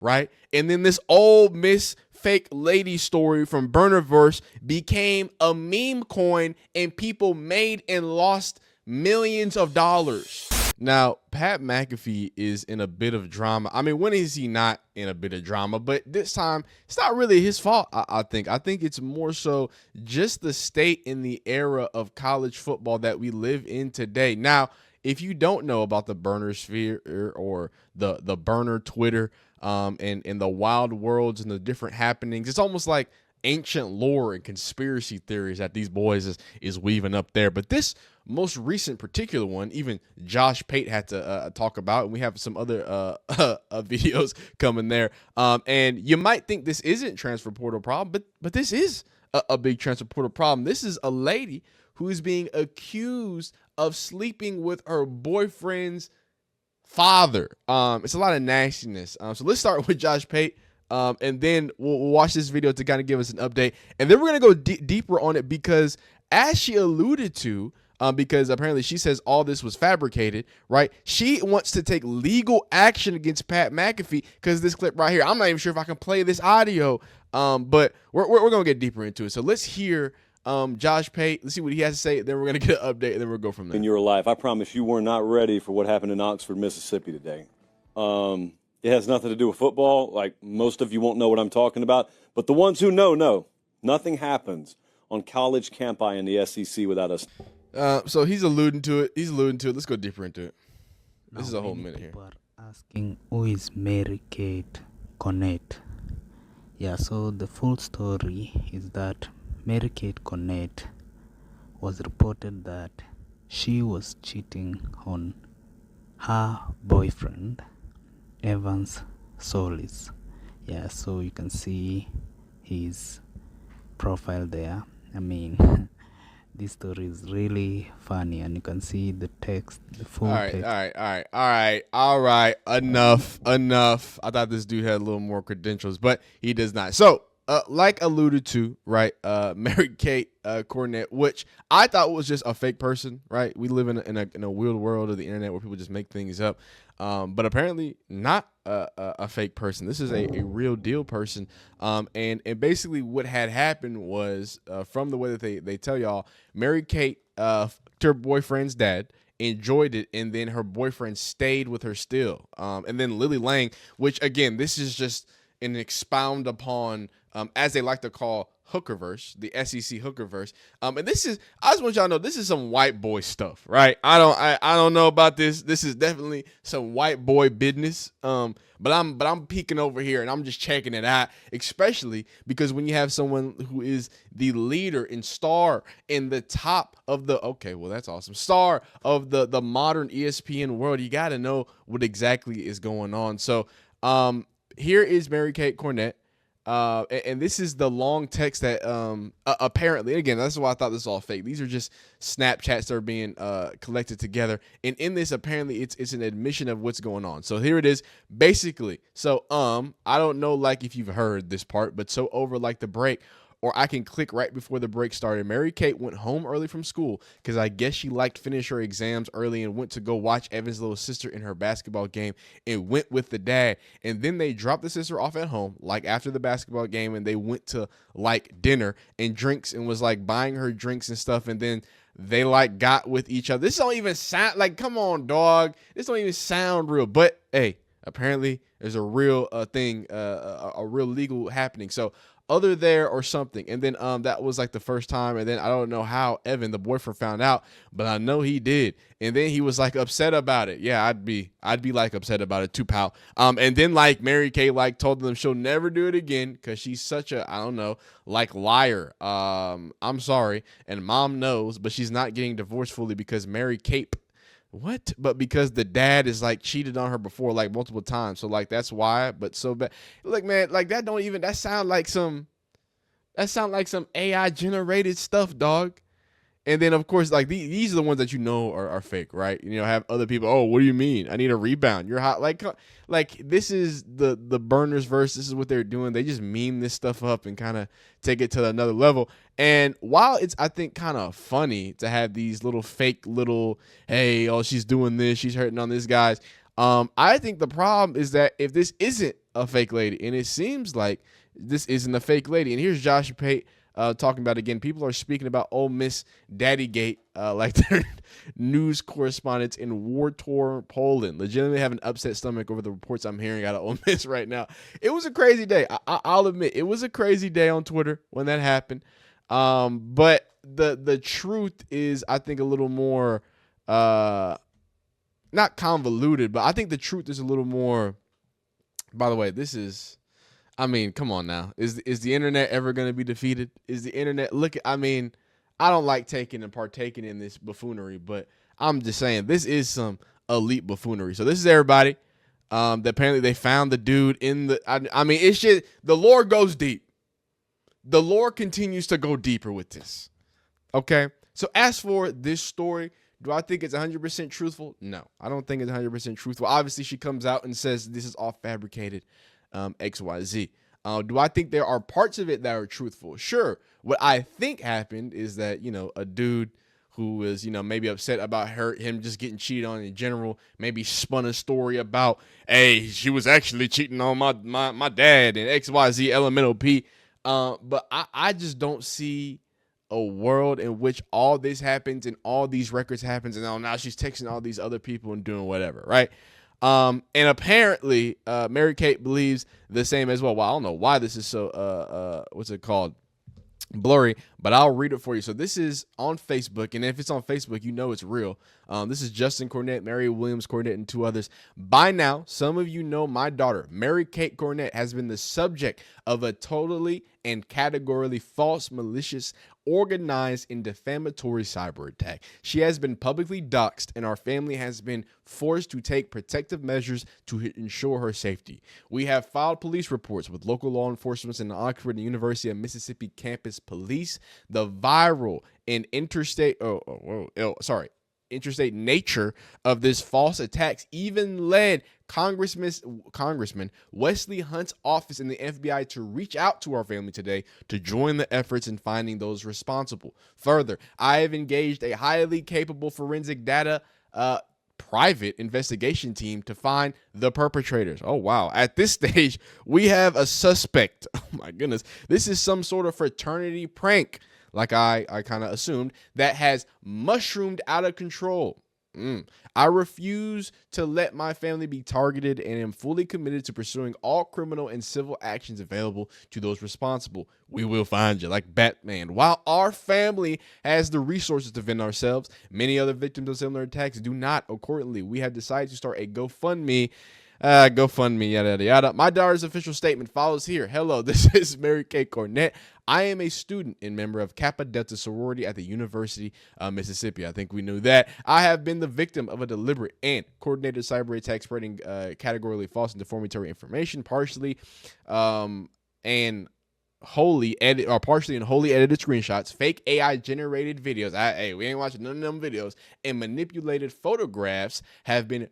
right? And then this Ole Miss fake lady story from Burnerverse became a meme coin, and people made and lost millions of dollars. Now, Pat McAfee is in a bit of drama. I mean, when is he not in a bit of drama? But this time, it's not really his fault, I think. I think it's more so just the state in the era of college football that we live in today. Now, if you don't know about the burner sphere or the burner Twitter and the wild worlds and the different happenings, it's almost like ancient lore and conspiracy theories that these boys is weaving up there. But this most recent particular one, even Josh Pate had to talk about, and we have some other videos coming there. And you might think this isn't transfer portal problem, but this is a big transfer portal problem. This is a lady who is being accused of sleeping with her boyfriend's father. It's a lot of nastiness. So let's start with Josh Pate. And then we'll watch this video to kind of give us an update. And then we're going to go deeper on it because, as she alluded to, because apparently she says all this was fabricated, right? She wants to take legal action against Pat McAfee because this clip right here, I'm not even sure if I can play this audio, but we're going to get deeper into it. So let's hear Josh Pate. Let's see what he has to say. Then we're going to get an update, and then we'll go from there. In your life, I promise you were not ready for what happened in Oxford, Mississippi today. It has nothing to do with football. Like, most of you won't know what I'm talking about. But the ones who know. Nothing happens on college campi in the SEC without us. So he's alluding to it. Let's go deeper into it. This is a whole minute here. People are asking, who is Mary-Kate Cornett? Yeah, so the full story is that Mary-Kate Cornett was reported that she was cheating on her boyfriend, Evans Solis. Yeah, so you can see his profile there. I mean, this story is really funny, and you can see the text, the full text. All right. Enough. I thought this dude had a little more credentials, but he does not. So, like alluded to, right, Mary-Kate Cornett, which I thought was just a fake person, right? We live in a weird world of the internet where people just make things up, but apparently not a fake person. This is a real deal person, and basically what had happened was, from the way that they tell y'all, Mary-Kate, her boyfriend's dad, enjoyed it, and then her boyfriend stayed with her still, and then Lily Lang, which again, this is just an expound upon, as they like to call Hookerverse, the SEC Hookerverse. And this is, I just want y'all to know, this is some white boy stuff, right? I don't know about this. This is definitely some white boy business. But I'm peeking over here and I'm just checking it out, especially because when you have someone who is the leader and star in the top of the, okay, well, that's awesome, star of the modern ESPN world, you got to know what exactly is going on. So, here is Mary-Kate Cornett, and this is the long text that apparently, again, that's why I thought this was all fake. These are just Snapchats that are being collected together, and in this, apparently, it's an admission of what's going on. So here it is, basically. So I don't know, like, if you've heard this part, but so over like the break, or I can click right before the break started, Mary-Kate went home early from school because I guess she liked to finish her exams early and went to go watch Evan's little sister in her basketball game and went with the dad. And then they dropped the sister off at home, like after the basketball game, and they went to like dinner and drinks and was like buying her drinks and stuff. And then they like got with each other. This don't even sound like, come on, dog. This don't even sound real. But hey, apparently there's a real thing, a real legal happening. So other there or something. And then that was like the first time. And then I don't know how Evan, the boyfriend, found out, but I know he did. And then he was like upset about it. Yeah, I'd be like upset about it too, pal. And then like Mary-Kate like told them she'll never do it again because she's such a, I don't know, like liar. I'm sorry. And mom knows, but she's not getting divorced fully because Mary-Kate, what? But because the dad is like cheated on her before, like multiple times. So like that's why, but so bad. Like, man, like that sound like some AI generated stuff, dog. And then of course, like these are the ones that you know are fake, right? You know, have other people, oh, what do you mean? I need a rebound. You're hot. Like this is the burners verse. This is what they're doing. They just meme this stuff up and kind of take it to another level. And while it's, I think, kind of funny to have these little fake little, hey, oh, she's doing this, she's hurting on this, guys. I think the problem is that if this isn't a fake lady, and it seems like this isn't a fake lady, and here's Josh Pate talking about, again, people are speaking about Ole Miss Daddygate like they're news correspondents in war-torn Poland. Legitimately have an upset stomach over the reports I'm hearing out of Ole Miss right now. It was a crazy day. I'll admit, it was a crazy day on Twitter when that happened. But the truth is, I think, a little more not convoluted, but I think the truth is a little more. By the way, this is, I mean, come on now. Is the internet ever going to be defeated? Is the internet, I mean, I don't like taking and partaking in this buffoonery, but I'm just saying this is some elite buffoonery. So this is everybody. That apparently they found the dude in the, I mean, it's just, the lore goes deep. The lore continues to go deeper with this. Okay. So as for this story, do I think it's 100% truthful? No, I don't think it's 100% truthful. Obviously, she comes out and says this is all fabricated, XYZ. Do I think there are parts of it that are truthful? Sure. What I think happened is that, a dude who was, maybe upset about him just getting cheated on in general, maybe spun a story about, hey, she was actually cheating on my dad and XYZ elemental P. But I just don't see a world in which all this happens and all these records happens and now she's texting all these other people and doing whatever, right? And apparently, Mary Kate believes the same as well. Well, I don't know why this is so what's it called? Blurry, but I'll read it for you. So this is on Facebook, and if it's on Facebook, it's real. This is Justin Cornett, Mary Williams Cornett, and two others. By now, some of you know my daughter, Mary Kate Cornett, has been the subject of a totally and categorically false, malicious, organized, and defamatory cyber attack. She has been publicly doxxed, and our family has been forced to take protective measures to ensure her safety. We have filed police reports with local law enforcement and the Oxford and University of Mississippi campus police. The viral and interstate nature of this false attacks even led Congressman Wesley Hunt's office in the FBI to reach out to our family today to join the efforts in finding those responsible. Further, I have engaged a highly capable forensic data private investigation team to find the perpetrators. Oh, wow. At this stage, we have a suspect. Oh, my goodness. This is some sort of fraternity prank, like I kind of assumed, that has mushroomed out of control. I refuse to let my family be targeted and am fully committed to pursuing all criminal and civil actions available to those responsible. We will find you, like Batman. While our family has the resources to defend ourselves, many other victims of similar attacks do not. Accordingly, we have decided to start a GoFundMe, yada, yada, yada. My daughter's official statement follows here. Hello, this is Mary Kate Cornett. I am a student and member of Kappa Delta sorority at the University of Mississippi. I think we knew that. I have been the victim of a deliberate and coordinated cyber attack spreading categorically false and defamatory information, partially and wholly edited screenshots, fake AI generated videos. We ain't watching none of them videos, and manipulated photographs have been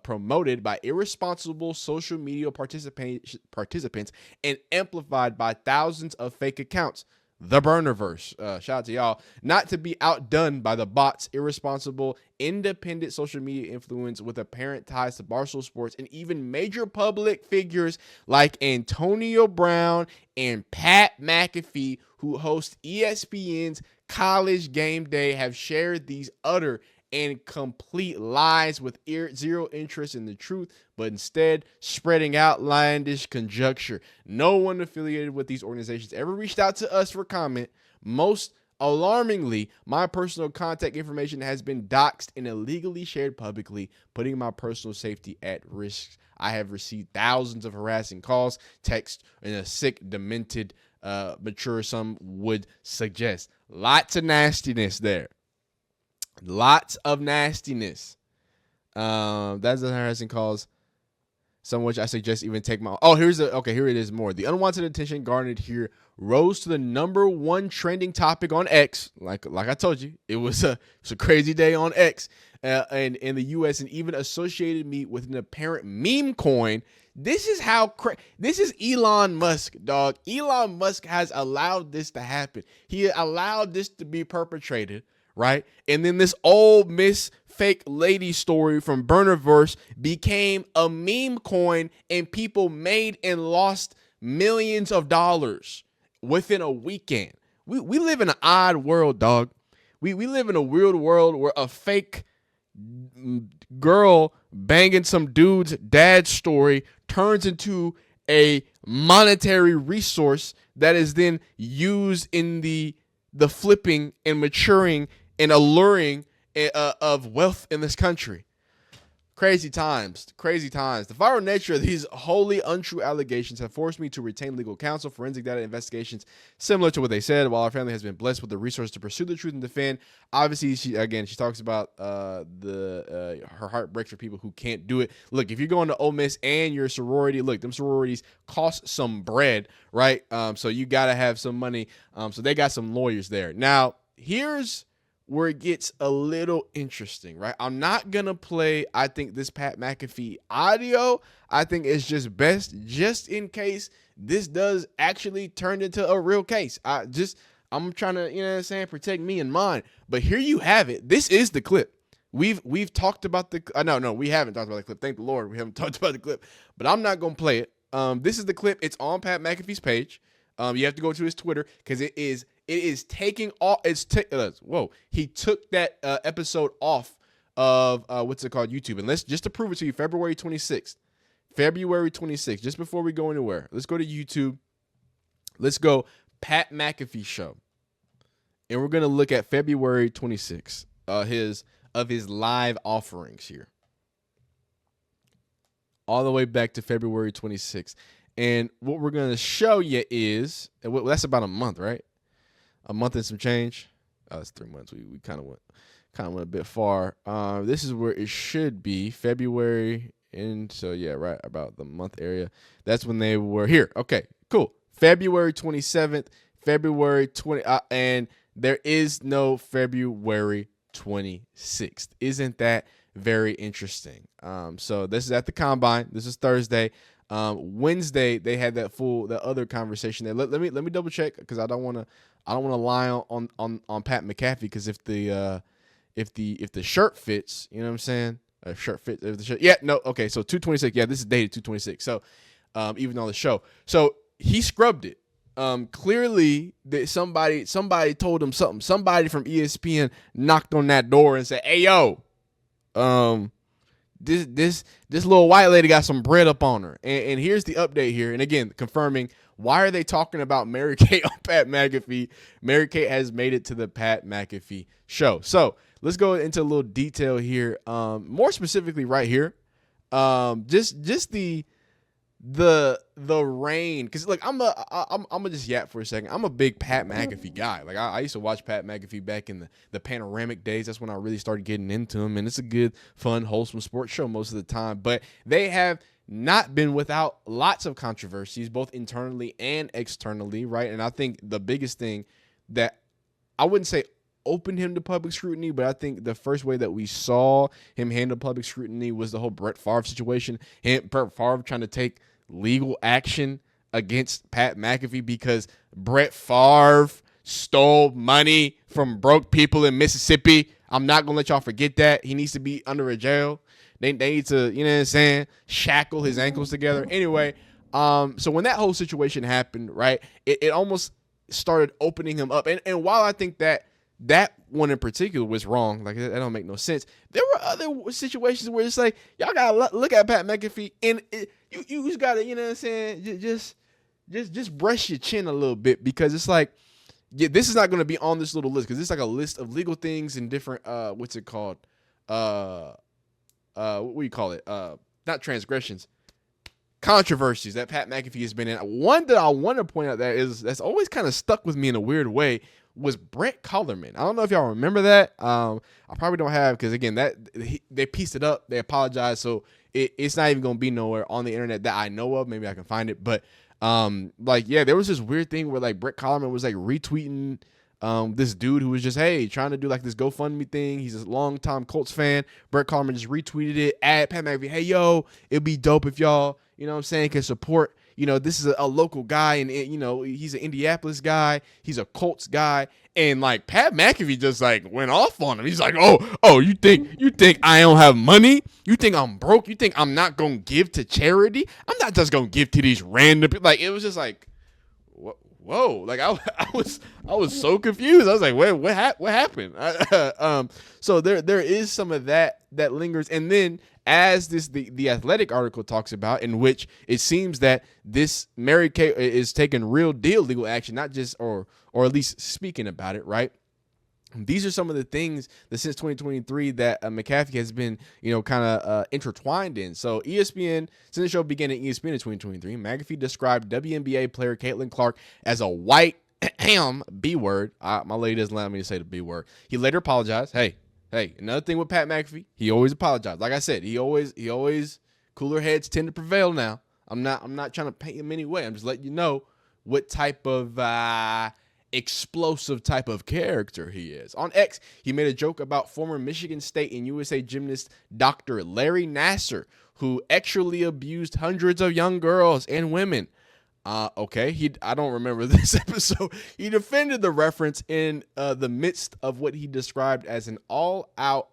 promoted by irresponsible social media participants and amplified by thousands of fake accounts. The Burnerverse. Shout out to y'all. Not to be outdone by the bots, irresponsible, independent social media influence with apparent ties to Barstool Sports and even major public figures like Antonio Brown and Pat McAfee, who host ESPN's College Game Day, have shared these utter and complete lies with zero interest in the truth, but instead spreading outlandish conjecture. No one affiliated with these organizations ever reached out to us for comment. Most alarmingly, my personal contact information has been doxed and illegally shared publicly, putting my personal safety at risk. I have received thousands of harassing calls, texts, and a sick, demented, mature, some would suggest. Lots of nastiness there. Lots of nastiness. That's the harassing calls. Some which I suggest even take my. Oh, here it is more. The unwanted attention garnered here rose to the #1 trending topic on X. Like I told you, it was a crazy day on X, and in the U.S. and even associated me with an apparent meme coin. This is this is Elon Musk, dog. Elon Musk has allowed this to happen. He allowed this to be perpetrated. right? And then this Ole Miss fake lady story from Burnerverse became a meme coin, and people made and lost millions of dollars within a weekend. We live in an odd world, dog. We live in a weird world where a fake girl banging some dude's dad's story turns into a monetary resource that is then used in the flipping and maturing and alluring of wealth in this country. Crazy times. The viral nature of these wholly untrue allegations have forced me to retain legal counsel, forensic data investigations, similar to what they said. While our family has been blessed with the resources to pursue the truth and defend, obviously, she talks about her heart breaks for people who can't do it. Look, if you're going to Ole Miss and your sorority, look, them sororities cost some bread, right? So you got to have some money. So they got some lawyers there. Now, here's where it gets a little interesting, right? I'm not going to play, I think, this Pat McAfee audio. I think it's just best, just in case this does actually turn into a real case. I'm trying to, you know what I'm saying, protect me and mine. But here you have it. This is the clip. We've talked about the, no, we haven't talked about the clip. Thank the Lord we haven't talked about the clip. But I'm not going to play it. This is the clip. It's on Pat McAfee's page. You have to go to his Twitter because it is taking off. Whoa. He took that episode off of YouTube. And let's just to prove it to you, February 26th, just before we go anywhere, let's go to YouTube. Let's go Pat McAfee show. And we're going to look at February 26th, his live offerings here. All the way back to February 26th. And what we're going to show you is, that's about a month, right? A month and some change. Oh, it's 3 months. We kind of went a bit far. This is where it should be, February. And so, yeah, right about the month area. That's when they were here. Okay, cool. February 27th, February 20, and there is no February 26th. Isn't that very interesting? So this is at the Combine. This is Thursday. Wednesday they had that other conversation there. Let me double check because I don't want to lie on Pat McAfee, because if the shirt fits, you know what I'm saying? Shirt fit. If the shirt, yeah, no, okay. So 226. Yeah, this is dated 226. So even on the show, so he scrubbed it. Clearly that somebody told him something. Somebody from ESPN knocked on that door and said, "Hey, yo, this little white lady got some bread up on her." And here's the update here. And again, confirming, why are they talking about Mary Kate on Pat McAfee? Mary Kate has made it to the Pat McAfee show. So let's go into a little detail here. More specifically right here. Just the reign, because look, I'm gonna just yap for a second. I'm a big Pat McAfee guy. Like I used to watch Pat McAfee back in the panoramic days. That's when I really started getting into him, and it's a good, fun, wholesome sports show most of the time. But they have not been without lots of controversies, both internally and externally, right? And I think the biggest thing that I wouldn't say opened him to public scrutiny, but I think the first way that we saw him handle public scrutiny was the whole Brett Favre situation. Brett Favre trying to take legal action against Pat McAfee because Brett Favre stole money from broke people in Mississippi. I'm not gonna let y'all forget that. He needs to be under a jail. They need to, you know what I'm saying, shackle his ankles together. Anyway, so when that whole situation happened, right, it almost started opening him up. And while I think that one in particular was wrong, like that don't make no sense, there were other situations where it's like, y'all gotta look at Pat McAfee, and you just gotta, you know what I'm saying, just brush your chin a little bit, because it's like, yeah, this is not going to be on this little list, because it's like a list of legal things and different what's it called, what do you call it, not transgressions, controversies that Pat McAfee has been in. One that I want to point out that's always kind of stuck with me in a weird way was Brett Collerman. I don't know if y'all remember that. I probably don't have, because again, they pieced it up, they apologized, so it's not even going to be nowhere on the internet that I know of. Maybe I can find it, but like, yeah, there was this weird thing where like Brett Collerman was like retweeting this dude who was just, hey, trying to do like this GoFundMe thing. He's a longtime Colts fan. Brett Collerman just retweeted it at Pat McAfee. Hey, yo, it'd be dope if y'all, you know what I'm saying, can support, this is a local guy, and he's an Indianapolis guy, he's a Colts guy, and like Pat McAfee just like went off on him. He's like, oh, you think I don't have money? You think I'm broke? You think I'm not gonna give to charity? I'm not just gonna give to these random people. Like, it was just like, whoa, like I was so confused. I was like, what happened? So there is some of that lingers, and then as the Athletic article talks about, in which it seems that this Mary Kay is taking real deal legal action, not just or at least speaking about it, right? These are some of the things that since 2023 that Mcafee has been, kind of intertwined in. So ESPN, since the show began at ESPN in 2023, McAfee described WNBA player Caitlin Clark as a white B word. My lady doesn't allow me to say the B word. He later apologized. Hey, another thing with Pat McAfee, he always apologized. Like I said, he always cooler heads tend to prevail now. I'm not trying to paint him any way. I'm just letting you know what type of explosive type of character he is. On X, he made a joke about former Michigan State and USA gymnast Dr. Larry Nassar, who actually abused hundreds of young girls and women. Okay, I don't remember this episode. He defended the reference in the midst of what he described as an all-out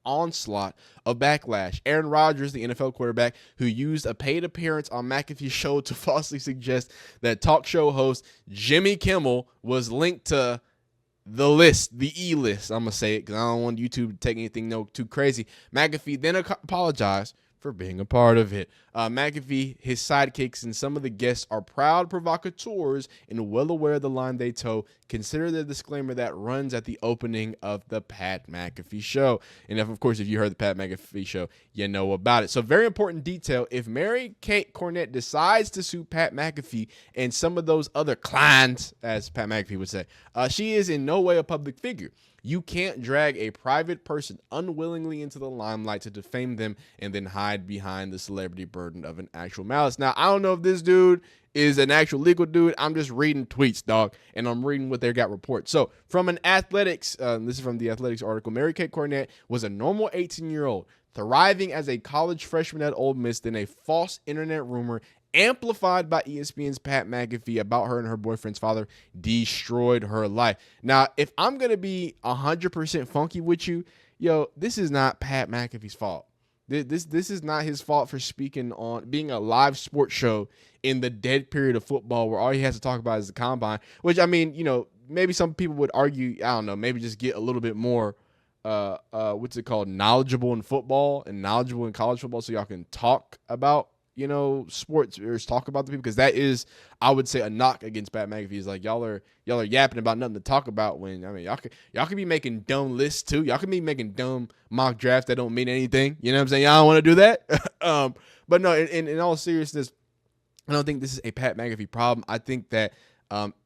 onslaught of backlash. Aaron Rodgers, the NFL quarterback, who used a paid appearance on McAfee's show to falsely suggest that talk show host Jimmy Kimmel was linked to the E-list. I'm going to say it because I don't want YouTube to take anything too crazy. McAfee then apologized for being a part of it. McAfee, his sidekicks, and some of the guests are proud provocateurs and well aware of the line they toe. Consider the disclaimer that runs at the opening of the Pat McAfee show. And of course, if you heard the Pat McAfee show, you know about it. So very important detail. If Mary Kate Cornett decides to sue Pat McAfee and some of those other clients, as Pat McAfee would say, she is in no way a public figure. You can't drag a private person unwillingly into the limelight to defame them and then hide behind the celebrity burden of an actual malice. Now, I don't know if this dude is an actual legal dude. I'm just reading tweets, dog, and I'm reading what they got reports. So from an Athletics, this is from the Athletics article, Mary Kate Cornett was a normal 18-year-old thriving as a college freshman at Ole Miss, then a false internet rumor amplified by ESPN's Pat McAfee about her and her boyfriend's father destroyed her life. Now, if I'm going to be 100% funky with you, this is not Pat McAfee's fault. This is not his fault for speaking on being a live sports show in the dead period of football where all he has to talk about is the combine, which, I mean, maybe some people would argue, I don't know, maybe just get a little bit more knowledgeable in football and knowledgeable in college football so y'all can talk about sports or talk about the people, because that is, I would say, a knock against Pat McAfee is like y'all are yapping about nothing to talk about when, I mean, y'all could be making dumb lists too. Y'all could be making dumb mock drafts that don't mean anything. You know what I'm saying? Y'all don't want to do that. But no, in all seriousness, I don't think this is a Pat McAfee problem. I think that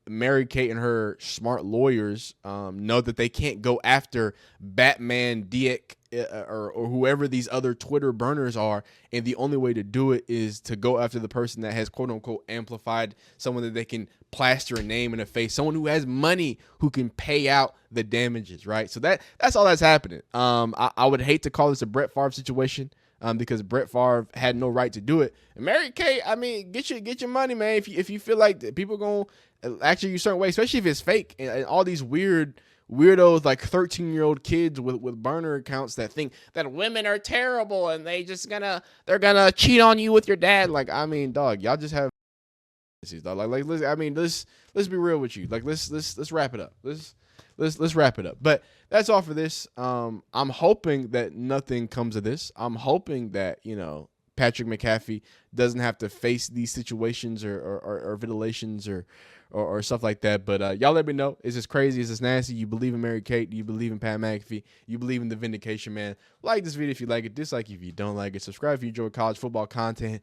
Mary Kate and her smart lawyers know that they can't go after Batman, Dieck, or whoever these other Twitter burners are, and the only way to do it is to go after the person that has quote unquote amplified, someone that they can plaster a name in a face, someone who has money who can pay out the damages, right? So that's all that's happening. I would hate to call this a Brett Favre situation. Because Brett Favre had no right to do it. And Mary Kay, I mean, get your money, man. If you feel like people gonna act you a certain way, especially if it's fake, and all these weirdos like 13-year-old kids with burner accounts that think that women are terrible and they're gonna cheat on you with your dad. Like, I mean, dog, y'all just have dog. Like let's be real with you. Like let's wrap it up. Let's wrap it up. But that's all for this. I'm hoping that nothing comes of this. I'm hoping that, Patrick Mcafee doesn't have to face these situations or ventilations or stuff like that. But y'all let me know. Is this crazy? Is this nasty? You believe in Mary Kate? Do you believe in Pat McAfee? You believe in the vindication, man? Like this video if you like it. Dislike if you don't like it. Subscribe if you enjoy college football content.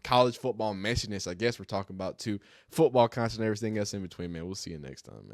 College football messiness, I guess we're talking about too. Football content and everything else in between, man. We'll see you next time, man.